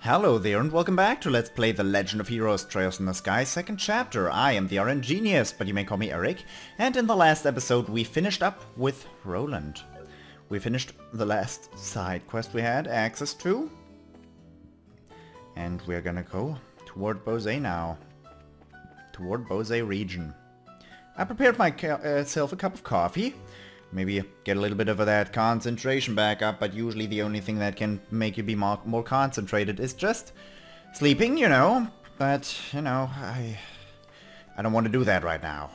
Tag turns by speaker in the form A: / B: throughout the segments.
A: Hello there and welcome back to Let's Play The Legend of Heroes Trails in the Sky, second chapter. I am the RN Genius, but you may call me Eric. And in the last episode we finished up with Roland. We finished the last side quest we had access to. And we're gonna go toward Bose now. Toward Bose region. I prepared myself a cup of coffee. Maybe get a little bit of that concentration back up, but usually the only thing that can make you be more concentrated is just sleeping, you know. But, you know, I don't want to do that right now.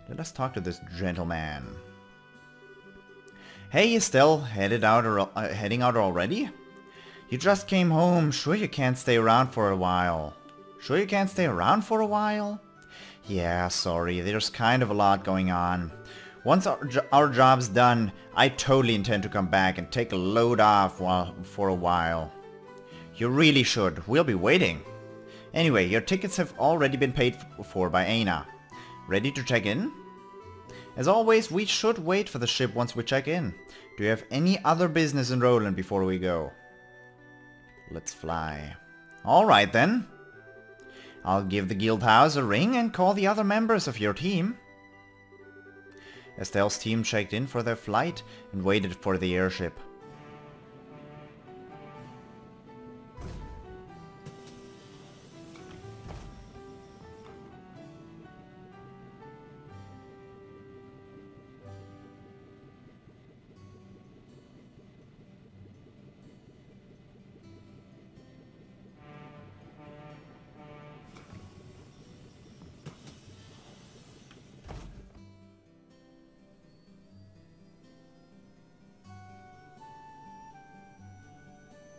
A: Let us talk to this gentleman. Hey, Estelle, heading out already? You just came home. Sure you can't stay around for a while. Sure you can't stay around for a while? Yeah, sorry, there's kind of a lot going on. Once our job's done, I totally intend to come back and take a load off for a while. You really should. We'll be waiting. Anyway, your tickets have already been paid for by Aina. Ready to check in? As always, we should wait for the ship once we check in. Do you have any other business in Roland before we go? Let's fly. Alright then. I'll give the guild house a ring and call the other members of your team. Estelle's team checked in for their flight and waited for the airship.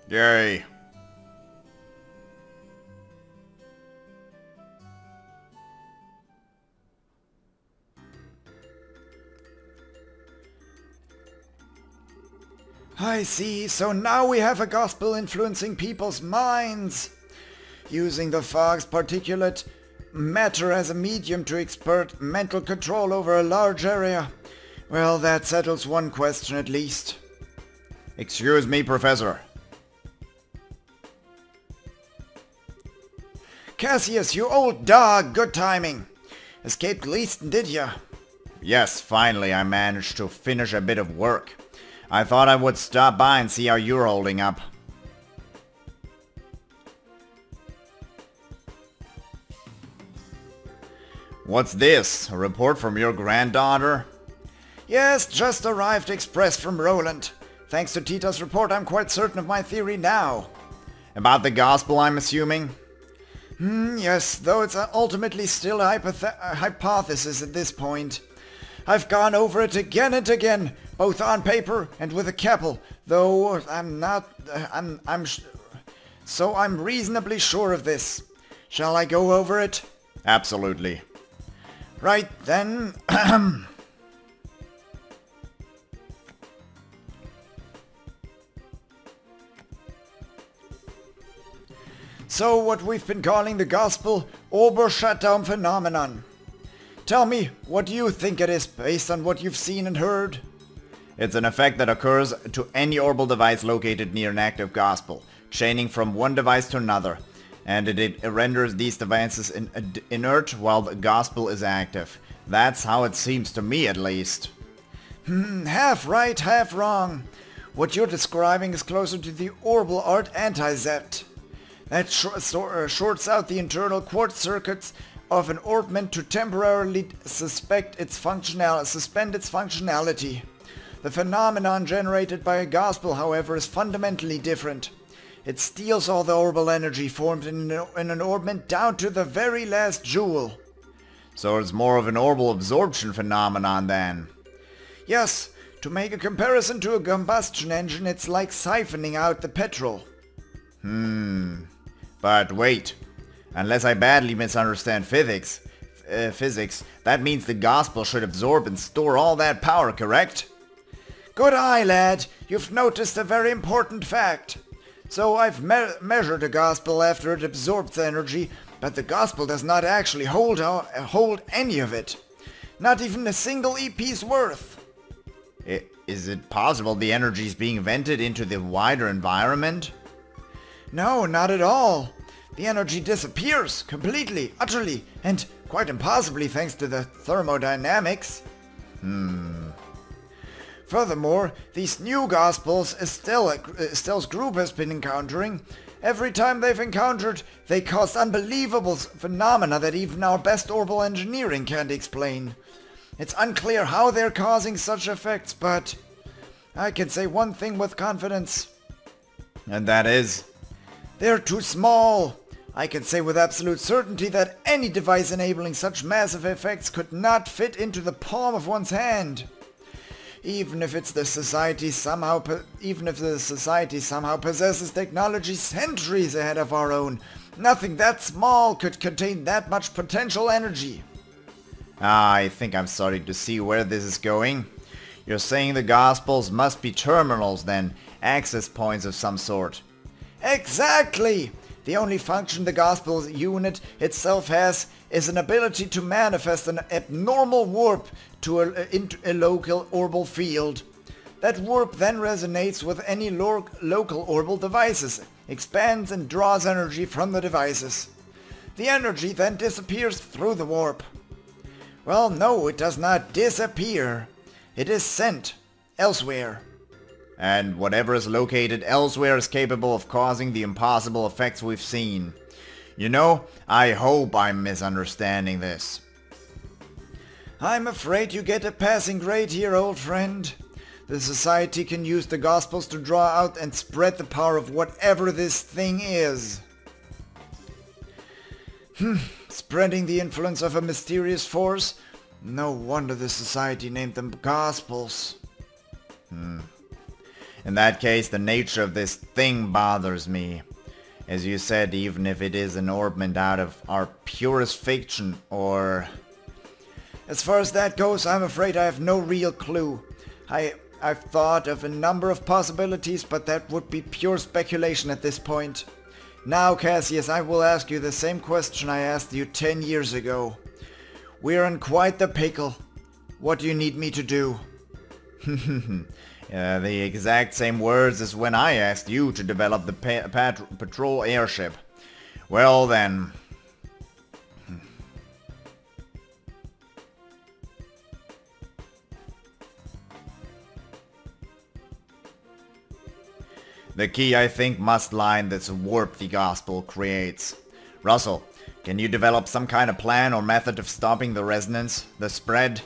A: Yay. I see, so now we have a gospel influencing people's minds. Using the fog's particulate matter as a medium to exert mental control over a large area. Well, that settles one question at least. Excuse me, Professor. Cassius, you old dog, good timing. Escaped Leaston, did ya? Yes, finally I managed to finish a bit of work. I thought I would stop by and see how you're holding up. What's this? A report from your granddaughter? Yes, just arrived express from Roland. Thanks to Tita's report, I'm quite certain of my theory now. About the gospel, I'm assuming? Yes, though it's ultimately still a hypothesis at this point. I've gone over it again and again, both on paper and with a Keppel, though so I'm reasonably sure of this. Shall I go over it? Absolutely. Right then. So what we've been calling the gospel Orbal shutdown phenomenon. Tell me, what do you think it is based on what you've seen and heard? It's an effect that occurs to any Orbal device located near an active gospel, chaining from one device to another, and it renders these devices inert while the gospel is active. That's how it seems to me, at least. Half right, half wrong. What you're describing is closer to the Orbal art anti-zept. That shorts out the internal quartz circuits of an orbment to temporarily suspend its functionality. The phenomenon generated by a gospel, however, is fundamentally different. It steals all the Orbal energy formed in an orbment down to the very last joule. So it's more of an Orbal absorption phenomenon then? Yes, to make a comparison to a combustion engine, it's like siphoning out the petrol. But wait, unless I badly misunderstand physics, that means the gospel should absorb and store all that power, correct? Good eye, lad. You've noticed a very important fact. So I've measured a gospel after it absorbs energy, but the gospel does not actually hold any of it. Not even a single EP's worth. Is it possible the energy is being vented into the wider environment?
B: No, not at all. The energy disappears completely, utterly, and quite impossibly thanks to the thermodynamics. Furthermore, these new gospels Estelle's group has been encountering, every time they've encountered, they caused unbelievable phenomena that even our best Orbal engineering can't explain. It's unclear how they're causing such effects, but I can say one thing with confidence.
A: And that is?
B: They're too small. I can say with absolute certainty that any device enabling such massive effects could not fit into the palm of one's hand. Even if the society somehow possesses technology centuries ahead of our own, nothing that small could contain that much potential energy.
A: I think I'm starting to see where this is going. You're saying the Gospels must be terminals then, access points of some sort.
B: Exactly! The only function the Gospel unit itself has is an ability to manifest an abnormal warp to a local Orbal field. That warp then resonates with any local Orbal devices, expands and draws energy from the devices. The energy then disappears through the warp. Well, no, it does not disappear. It is sent elsewhere.
A: And whatever is located elsewhere is capable of causing the impossible effects we've seen. You know, I hope I'm misunderstanding this.
B: I'm afraid you get a passing grade here, old friend. The Society can use the Gospels to draw out and spread the power of whatever this thing is. Spreading the influence of a mysterious force? No wonder the Society named them Gospels.
A: In that case, the nature of this thing bothers me. As you said, even if it is an orbment out of our purest fiction, or...
B: As far as that goes, I'm afraid I have no real clue. I've thought of a number of possibilities, but that would be pure speculation at this point. Now, Cassius, I will ask you the same question I asked you 10 years ago. We're in quite the pickle. What do you need me to do?
A: The exact same words as when I asked you to develop the patrol airship. Well then. The key, I think, must lie in this warp the Gospel creates. Russell, can you develop some kind of plan or method of stopping the resonance, the spread?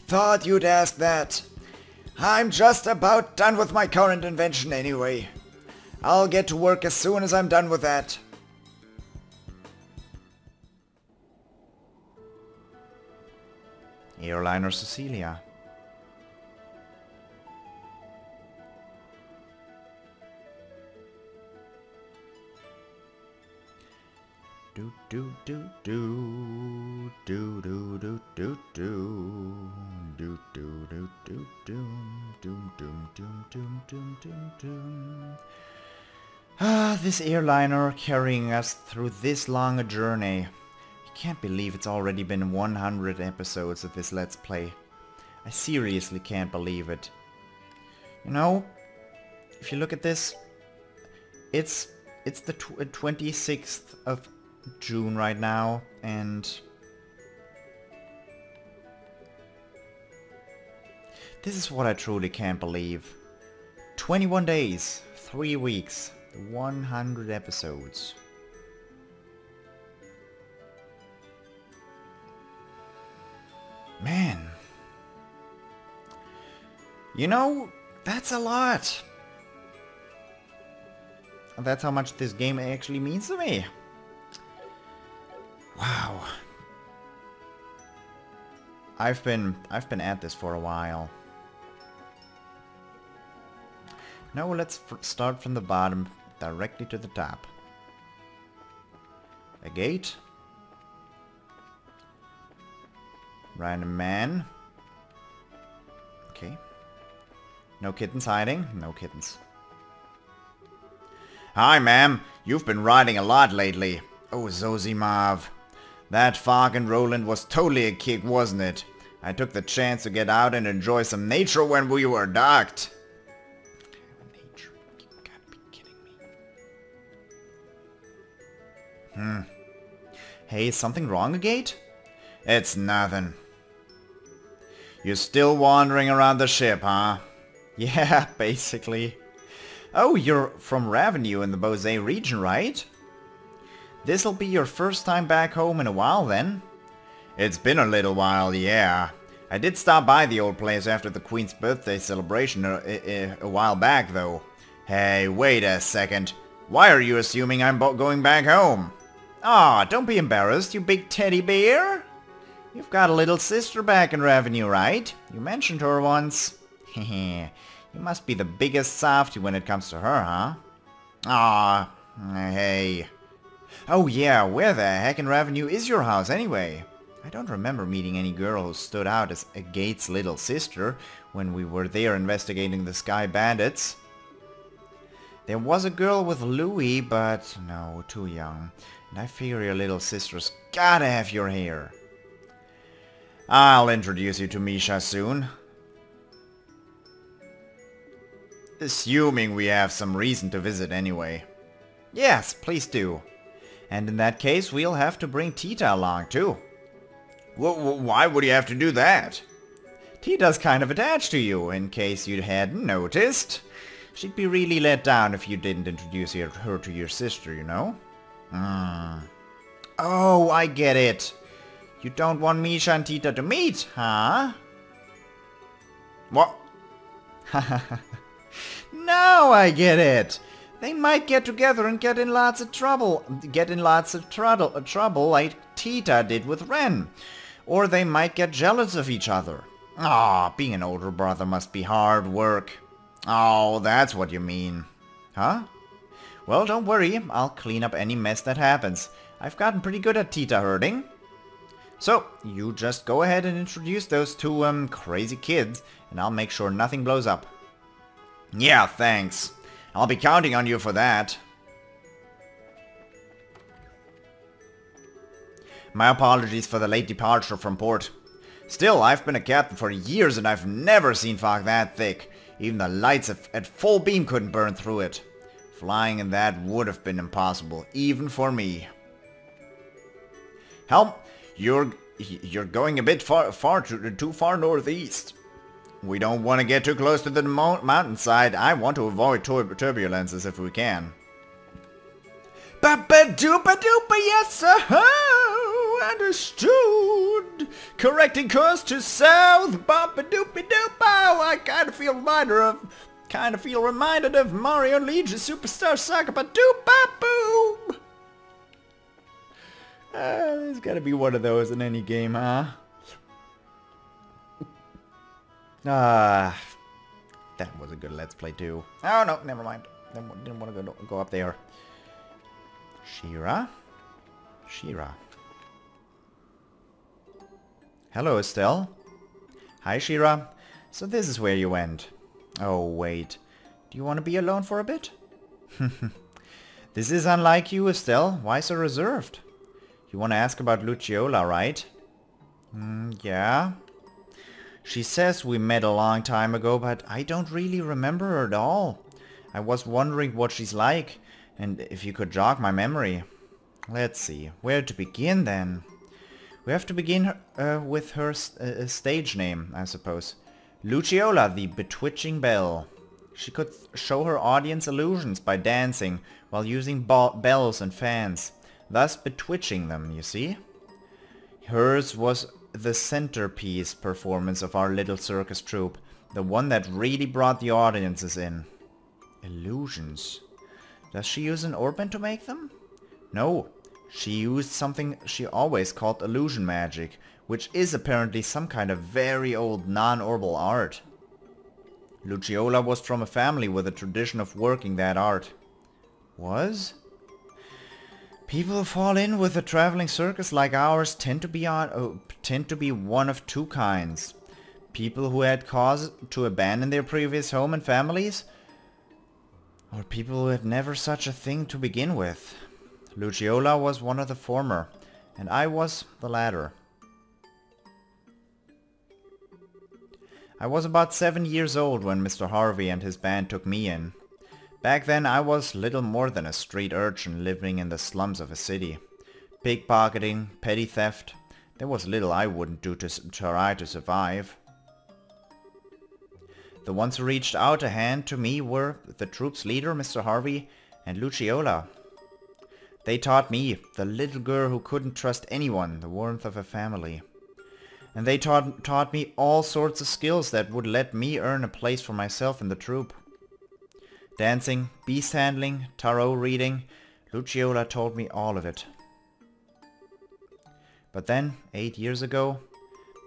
B: Thought you'd ask that. I'm just about done with my current invention anyway. I'll get to work as soon as I'm done with that.
A: Airliner Cecilia. Do do do do do do do do do do do do do doom doom doom doom doom doom doom doom. This airliner carrying us through this long a journey. I can't believe it's already been 100 episodes of this Let's Play. I seriously can't believe it. You know, if you look at this, it's the 26th of June right now, and this is what I truly can't believe. 21 days, 3 weeks, 100 episodes. Man. You know, that's a lot. And that's how much this game actually means to me. Wow. I've been at this for a while. Now let's start from the bottom directly to the top. A gate. Random man. Okay. No kittens hiding. No kittens. Hi, ma'am. You've been riding a lot lately. Oh, Zozimov. That fog and Roland was totally a kick, wasn't it? I took the chance to get out and enjoy some nature when we were docked. Nature? You gotta be kidding Hey, is something wrong, Agate? It's nothing. You're still wandering around the ship, huh? Yeah, basically. Oh, you're from Ravenue in the Bosé region, right? This'll be your first time back home in a while, then? It's been a little while, yeah. I did stop by the old place after the Queen's birthday celebration a while back, though. Hey, wait a second. Why are you assuming I'm going back home? Aw, don't be embarrassed, you big teddy bear. You've got a little sister back in Ravenue, right? You mentioned her once. Hehe, you must be the biggest softy when it comes to her, huh? Aw, hey. Oh yeah, where the heck in Ravenue is your house anyway? I don't remember meeting any girl who stood out as Agate's little sister when we were there investigating the Sky Bandits. There was a girl with Louis, but no, too young. And I figure your little sister's gotta have your hair. I'll introduce you to Misha soon. Assuming we have some reason to visit anyway. Yes, please do. And in that case, we'll have to bring Tita along too. Why would you have to do that? Tita's kind of attached to you, in case you hadn't noticed. She'd be really let down if you didn't introduce her to your sister, you know? Oh, I get it. You don't want Misha and Tita to meet, huh? What? Now I get it. They might get together and get in lots of trouble. Trouble like Tita did with Ren. Or they might get jealous of each other. Ah, being an older brother must be hard work. Oh, that's what you mean. Huh? Well, don't worry. I'll clean up any mess that happens. I've gotten pretty good at Tita herding. So, you just go ahead and introduce those two, crazy kids, and I'll make sure nothing blows up. Yeah, thanks. I'll be counting on you for that. My apologies for the late departure from port. Still, I've been a captain for years and I've never seen fog that thick. Even the lights at full beam couldn't burn through it. Flying in that would have been impossible, even for me. Helm, you're going a bit too far northeast. We don't want to get too close to the mountainside. I want to avoid turbulences if we can. Ba-ba-doopa-doopa, yes sir, understood. Correcting course to south, ba-ba-doopa-doopa. I kind of feel reminded of Mario and Luigi's Superstar Saga, ba-doopa-boom. There's gotta be one of those in any game, huh? That was a good Let's Play too. Oh no, never mind. Didn't want to go up there. Shira? Hello, Estelle. Hi, Shira. So this is where you went. Oh, wait. Do you want to be alone for a bit? This is unlike you, Estelle. Why so reserved? You want to ask about Luciola, right? Yeah. She says we met a long time ago, but I don't really remember her at all. I was wondering what she's like, and if you could jog my memory. Let's see, where to begin then? We have to begin with her stage name, I suppose. Luciola, the Betwitching Belle. She could show her audience illusions by dancing while using bells and fans, thus betwitching them, you see? Hers was the centerpiece performance of our little circus troupe, the one that really brought the audiences in. Illusions. Does she use an orban to make them? No, she used something she always called illusion magic, which is apparently some kind of very old non-orbal art. Luciola was from a family with a tradition of working that art. Was? People who fall in with a traveling circus like ours tend to be one of two kinds. People who had cause to abandon their previous home and families, or people who had never such a thing to begin with. Luciola was one of the former, and I was the latter. I was about 7 years old when Mr. Harvey and his band took me in. Back then I was little more than a street urchin living in the slums of a city. pickpocketing, petty theft. There was little I wouldn't do to try to survive. The ones who reached out a hand to me were the troop's leader, Mr. Harvey, and Luciola. They taught me, the little girl who couldn't trust anyone, the warmth of a family. And they taught me all sorts of skills that would let me earn a place for myself in the troop. Dancing, beast handling, tarot reading, Luciola told me all of it. But then, 8 years ago,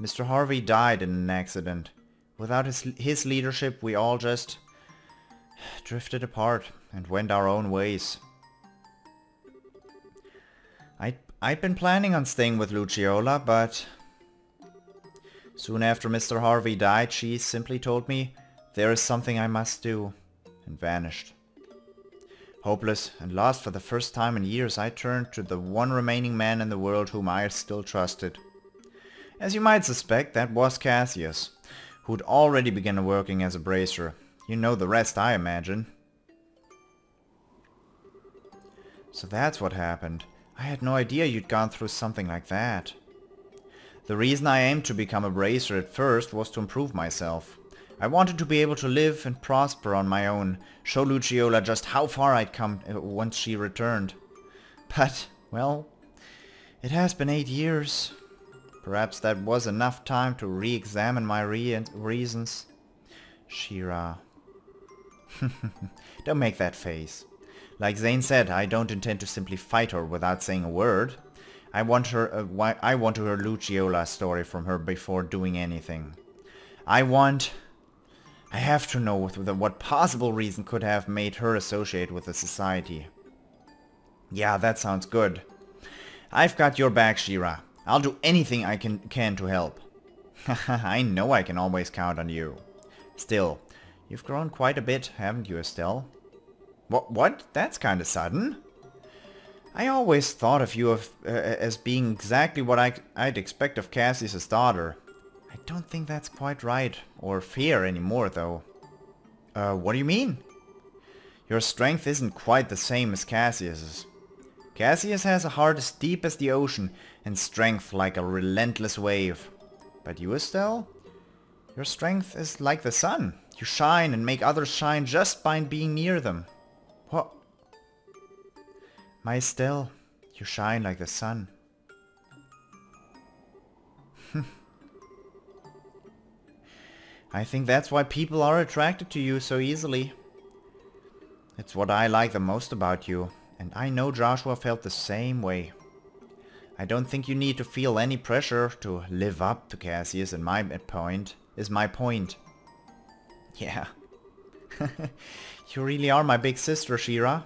A: Mr. Harvey died in an accident. Without his leadership, we all just drifted apart and went our own ways. I'd been planning on staying with Luciola, but soon after Mr. Harvey died, she simply told me there is something I must do, and vanished. Hopeless and lost for the first time in years, I turned to the one remaining man in the world whom I still trusted. As you might suspect, that was Cassius, who'd already begun working as a bracer. You know the rest, I imagine. So that's what happened. I had no idea you'd gone through something like that. The reason I aimed to become a bracer at first was to improve myself. I wanted to be able to live and prosper on my own, show Luciola just how far I'd come once she returned. But, well, it has been 8 years. Perhaps that was enough time to re-examine my reasons. Shira. Don't make that face. Like Zane said, I don't intend to simply fight her without saying a word. I want to hear Luciola's story from her before doing anything. I have to know what possible reason could have made her associate with the society. Yeah, that sounds good. I've got your back, Shira. I'll do anything I can to help. I know I can always count on you. Still, you've grown quite a bit, haven't you, Estelle? What? That's kinda sudden. I always thought of you as being exactly what I'd expect of Cassius' daughter. I don't think that's quite right, or fair anymore, though. What do you mean? Your strength isn't quite the same as Cassius's. Cassius has a heart as deep as the ocean, and strength like a relentless wave. But you, Estelle? Your strength is like the sun. You shine and make others shine just by being near them. What? My Estelle, you shine like the sun. I think that's why people are attracted to you so easily. It's what I like the most about you, and I know Joshua felt the same way. I don't think you need to feel any pressure to live up to Cassius, and my point. Yeah. You really are my big sister, Shira.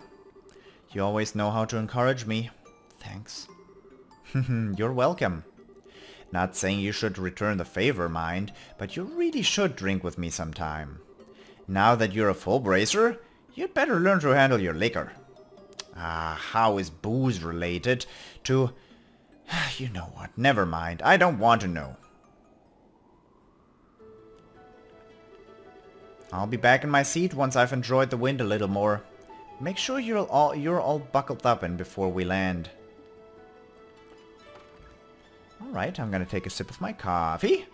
A: You always know how to encourage me. Thanks. You're welcome. Not saying you should return the favor, mind, but you really should drink with me sometime. Now that you're a full bracer, you'd better learn to handle your liquor. How is booze related to... You know what, never mind, I don't want to know. I'll be back in my seat once I've enjoyed the wind a little more. Make sure you're all buckled up in before we land. Alright, I'm gonna take a sip of my coffee.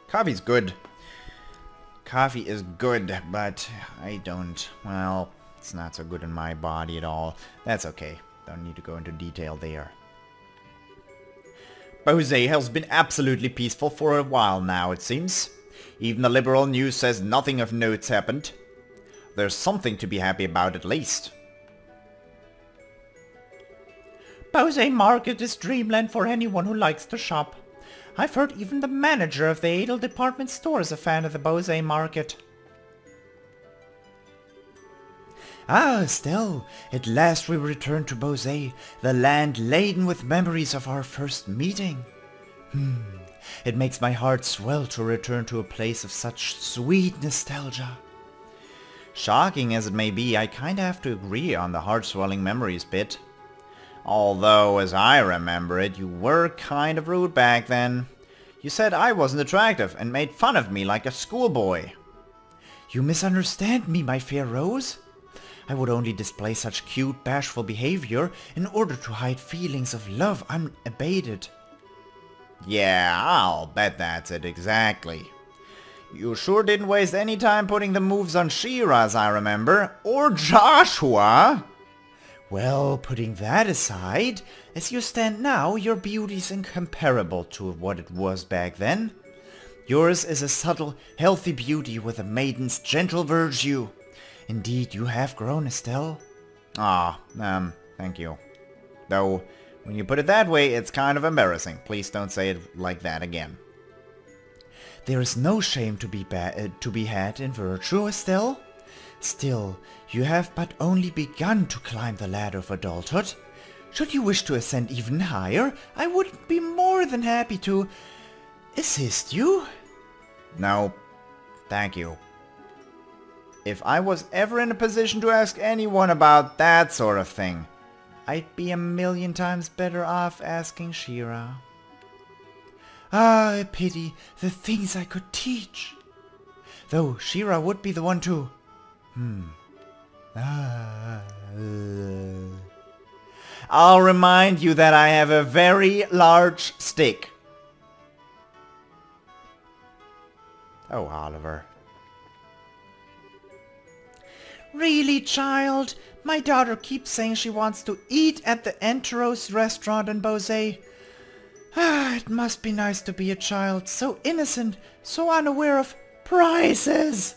A: Coffee's good. Coffee is good, but I don't... Well, it's not so good in my body at all. That's okay. Don't need to go into detail there. Bose has been absolutely peaceful for a while now, it seems. Even the Liberl news says nothing of note's happened. There's something to be happy about at least. Bose Market is dreamland for anyone who likes to shop. I've heard even the manager of the Adel department store is a fan of the Bose Market. Ah, Estelle, at last we return to Bose, the land laden with memories of our first meeting. It makes my heart swell to return to a place of such sweet nostalgia. Shocking as it may be, I kinda have to agree on the heart-swelling memories bit. Although, as I remember it, you were kind of rude back then. You said I wasn't attractive and made fun of me like a schoolboy.
B: You misunderstand me, my fair Rose. I would only display such cute, bashful behavior in order to hide feelings of love unabated.
A: Yeah, I'll bet that's it exactly. You sure didn't waste any time putting the moves on She-Ra, as I remember, or Joshua.
B: Well, putting that aside, as you stand now, your beauty's incomparable to what it was back then. Yours is a subtle, healthy beauty with a maiden's gentle virtue. Indeed, you have grown, Estelle.
A: Thank you. Though, when you put it that way, it's kind of embarrassing. Please don't say it like that again.
B: There is no shame to be had in virtue, Estelle. Still, you have but only begun to climb the ladder of adulthood. Should you wish to ascend even higher, I would be more than happy to assist you.
A: No, thank you. If I was ever in a position to ask anyone about that sort of thing, I'd be a million times better off asking She-Ra.
B: Ah, pity the things I could teach. Though She-Ra would be the one to...
A: I'll remind you that I have a very large stick. Oh, Oliver.
B: Really, child? My daughter keeps saying she wants to eat at the Enteros restaurant in Beauvais. It must be nice to be a child, so innocent, so unaware of prices.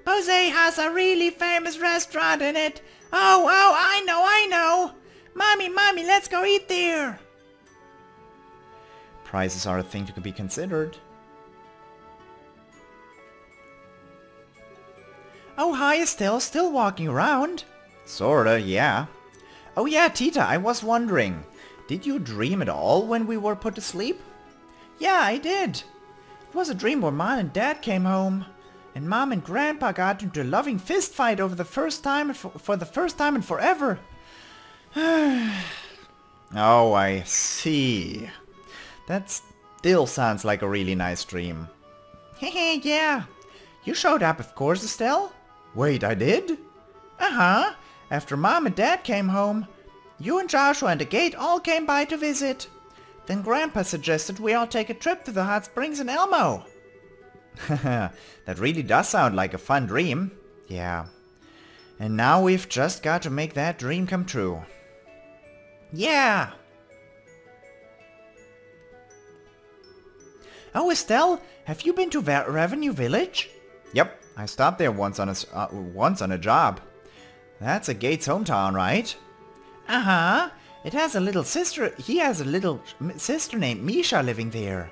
B: Beauvais has a really famous restaurant in it. Oh, I know. Mommy, let's go eat there.
A: Prices are a thing to be considered.
B: Oh, hi, Estelle. Still walking around?
A: Sorta, yeah. Oh yeah, Tita, I was wondering. Did you dream at all when we were put to sleep?
B: Yeah, I did. It was a dream where Mom and Dad came home. And Mom and Grandpa got into a loving fist fight over the first time for the first time in forever.
A: Oh, I see. That still sounds like a really nice dream.
B: Hehe, yeah. You showed up, of course, Estelle.
A: Wait, I did?
B: Uh-huh. After Mom and Dad came home, you and Joshua and the Gate all came by to visit. Then Grandpa suggested we all take a trip to the hot springs in Elmo.
A: That really does sound like a fun dream.
B: Yeah. And now we've just got to make that dream come true. Yeah. Oh, Estelle, have you been to Revenue Village?
A: Yep, I stopped there once on a job. That's a Gate's hometown, right?
B: Uh-huh. It has a little sister. He has a little sister named Misha living there.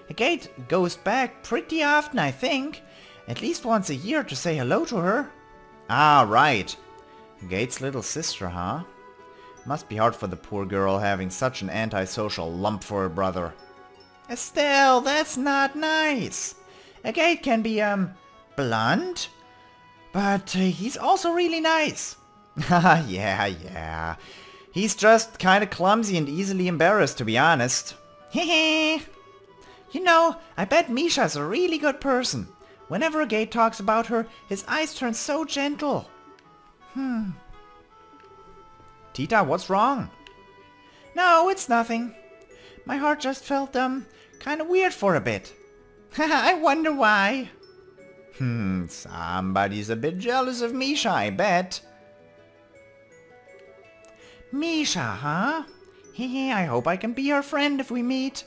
B: The Gate goes back pretty often, I think. At least once a year to say hello to her.
A: Ah, right. Gate's little sister, huh? Must be hard for the poor girl having such an antisocial lump for a brother.
B: Estelle, that's not nice. A Gate can be, blunt, but he's also really nice.
A: Yeah. He's just kinda clumsy and easily embarrassed, to be honest.
B: Hehe. You know, I bet Misha's a really good person. Whenever a Gate talks about her, his eyes turn so gentle.
A: Tita, what's wrong?
B: No, it's nothing. My heart just felt, kinda weird for a bit. I wonder why.
A: Somebody's a bit jealous of Misha, I bet.
B: Misha, huh? Hehe, I hope I can be her friend if we meet.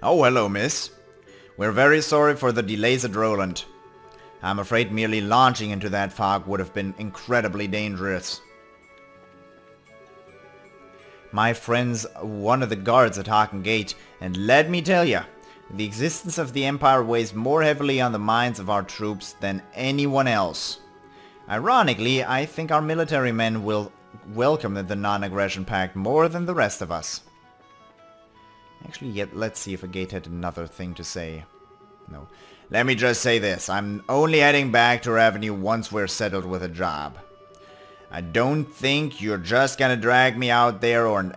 A: Oh, hello, miss. We're very sorry for the delays at Roland. I'm afraid merely launching into that fog would have been incredibly dangerous. My friend's one of the guards at Haken Gate, and let me tell ya, the existence of the Empire weighs more heavily on the minds of our troops than anyone else. Ironically, I think our military men will welcome the non-aggression pact more than the rest of us. Actually, let's see if a Gate had another thing to say. No. Let me just say this. I'm only heading back to Revenue once we're settled with a job. I don't think you're just gonna drag me out there or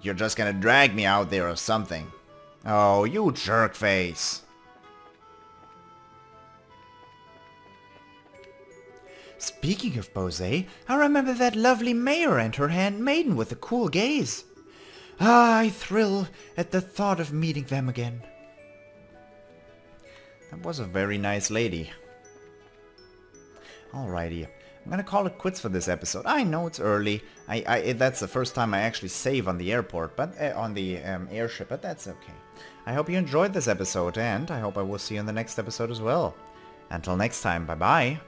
A: you're just gonna drag me out there or something. Oh, you jerk face. Speaking of Bosé, I remember that lovely mayor and her handmaiden with the cool gaze. Ah, I thrill at the thought of meeting them again. That was a very nice lady. Alrighty. I'm gonna call it quits for this episode. I know it's early. That's the first time I actually save on the airport, but on the airship, but that's okay. I hope you enjoyed this episode, and I hope I will see you in the next episode as well. Until next time, bye-bye.